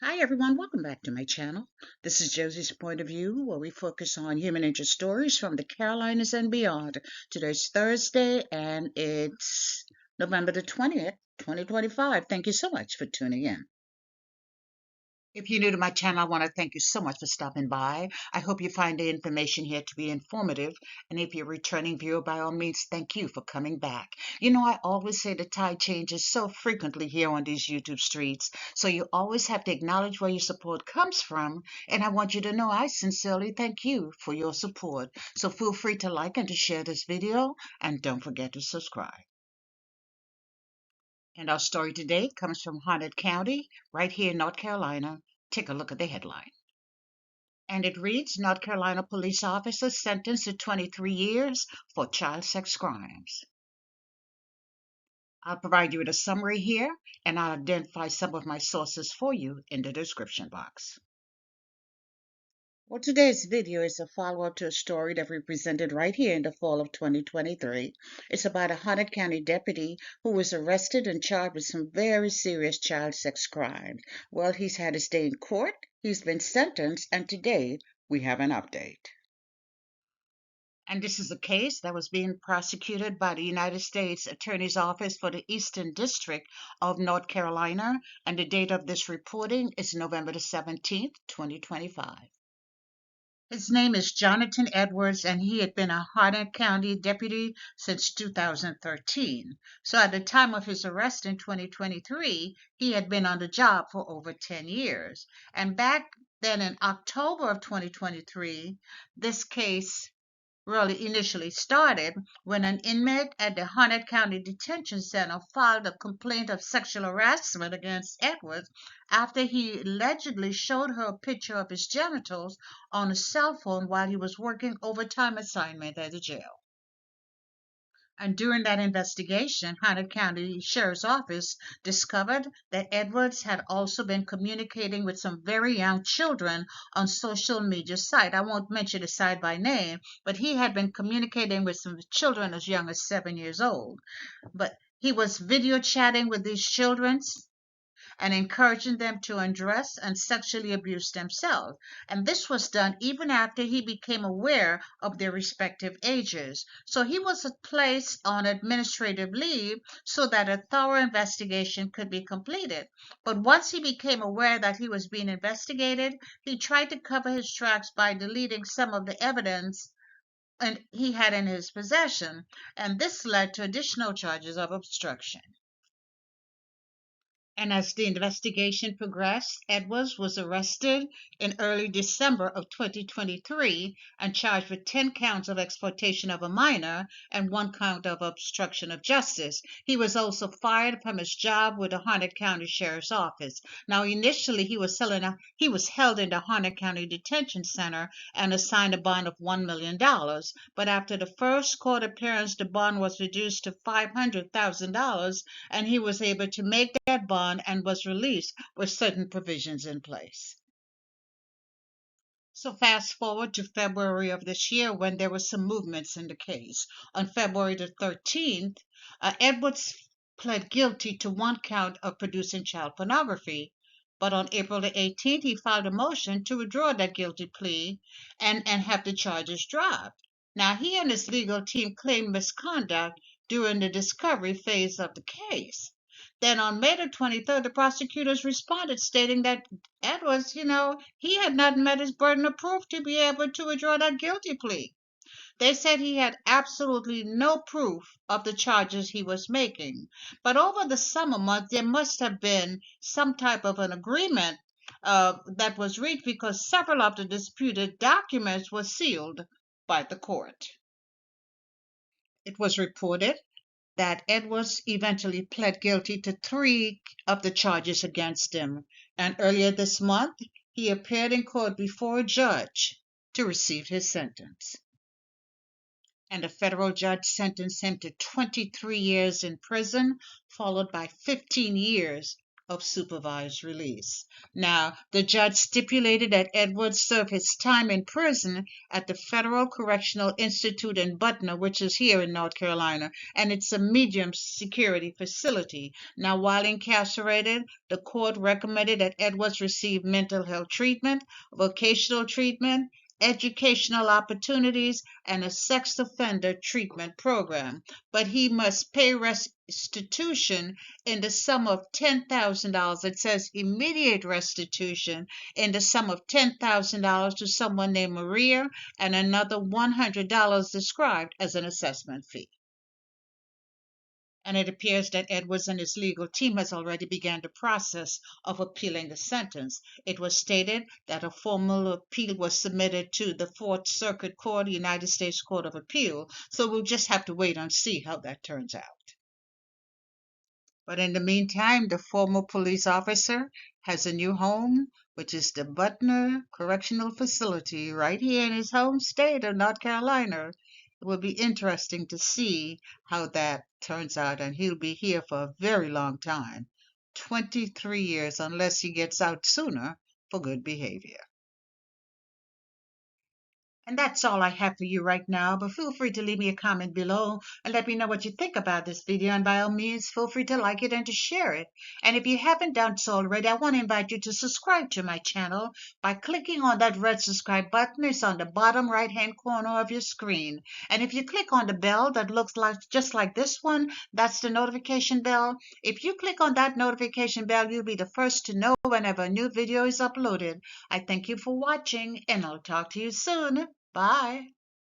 Hi everyone, welcome back to my channel. This is Josie's Point of View, where we focus on human interest stories from the Carolinas and beyond. Today's Thursday and it's November the 20th, 2025. Thank you so much for tuning in. If you're new to my channel, I want to thank you so much for stopping by. I hope you find the information here to be informative. And if you're a returning viewer, by all means, thank you for coming back. You know, I always say the tide changes so frequently here on these YouTube streets. So you always have to acknowledge where your support comes from. And I want you to know I sincerely thank you for your support. So feel free to like and to share this video. And don't forget to subscribe. And our story today comes from Harnett County, right here in North Carolina. Take a look at the headline. And it reads, North Carolina police officer sentenced to 23 years for child sex crimes. I'll provide you with a summary here, and I'll identify some of my sources for you in the description box. Well, today's video is a follow-up to a story that we presented right here in the fall of 2023. It's about a Harnett County deputy who was arrested and charged with some very serious child sex crimes. Well, he's had his day in court, he's been sentenced, and today we have an update. And this is a case that was being prosecuted by the United States Attorney's Office for the Eastern District of North Carolina, and the date of this reporting is November the 17th, 2025. His name is Johnathan Edwards, and he had been a Harnett County deputy since 2013. So at the time of his arrest in 2023, he had been on the job for over 10 years. And back then in October of 2023, this case really initially started when an inmate at the Harnett County Detention Center filed a complaint of sexual harassment against Edwards after he allegedly showed her a picture of his genitals on a cell phone while he was working overtime assignment at the jail. And during that investigation, Harnett County Sheriff's Office discovered that Edwards had also been communicating with some very young children on social media site. I won't mention the site by name, but he had been communicating with some children as young as 7 years old. But he was video chatting with these children and encouraging them to undress and sexually abuse themselves. And this was done even after he became aware of their respective ages. So he was placed on administrative leave so that a thorough investigation could be completed. But once he became aware that he was being investigated, he tried to cover his tracks by deleting some of the evidence and he had in his possession, and this led to additional charges of obstruction. And as the investigation progressed, Edwards was arrested in early December of 2023 and charged with 10 counts of exploitation of a minor and 1 count of obstruction of justice. He was also fired from his job with the Harnett County Sheriff's Office. Now, initially, he was held in the Harnett County Detention Center and assigned a bond of $1 million. But after the first court appearance, the bond was reduced to $500,000, and he was able to make that bond and was released with certain provisions in place. So fast forward to February of this year when there were some movements in the case. On February the 13th, Edwards pled guilty to 1 count of producing child pornography. But on April the 18th, he filed a motion to withdraw that guilty plea and have the charges dropped. Now, he and his legal team claimed misconduct during the discovery phase of the case. Then on May the 23rd, the prosecutors responded stating that Edwards, he had not met his burden of proof to be able to withdraw that guilty plea. They said he had absolutely no proof of the charges he was making. But over the summer months, there must have been some type of an agreement that was reached because several of the disputed documents were sealed by the court. It was reported that Edwards eventually pled guilty to 3 of the charges against him, and earlier this month he appeared in court before a judge to receive his sentence. And a federal judge sentenced him to 23 years in prison, followed by 15 years of supervised release. Now, the judge stipulated that Edwards serve his time in prison at the Federal Correctional Institute in Butner, which is here in North Carolina, and it's a medium security facility. Now, while incarcerated, the court recommended that Edwards receive mental health treatment, vocational treatment, educational opportunities, and a sex offender treatment program. But he must pay restitution in the sum of $10,000. It says immediate restitution in the sum of $10,000 to someone named Maria, and another $100 described as an assessment fee. And it appears that Edwards and his legal team has already begun the process of appealing the sentence. It was stated that a formal appeal was submitted to the Fourth Circuit Court, the United States Court of Appeal, so we'll just have to wait and see how that turns out. But in the meantime, the former police officer has a new home, which is the Butner Correctional Facility right here in his home state of North Carolina. It will be interesting to see how that turns out, and he'll be here for a very long time, 23 years, unless he gets out sooner for good behavior. And that's all I have for you right now, but feel free to leave me a comment below and let me know what you think about this video, and by all means, feel free to like it and to share it. And if you haven't done so already, I want to invite you to subscribe to my channel by clicking on that red subscribe button. It's on the bottom right-hand corner of your screen. And if you click on the bell that looks like just like this one, that's the notification bell. If you click on that notification bell, you'll be the first to know whenever a new video is uploaded. I thank you for watching, and I'll talk to you soon. Bye.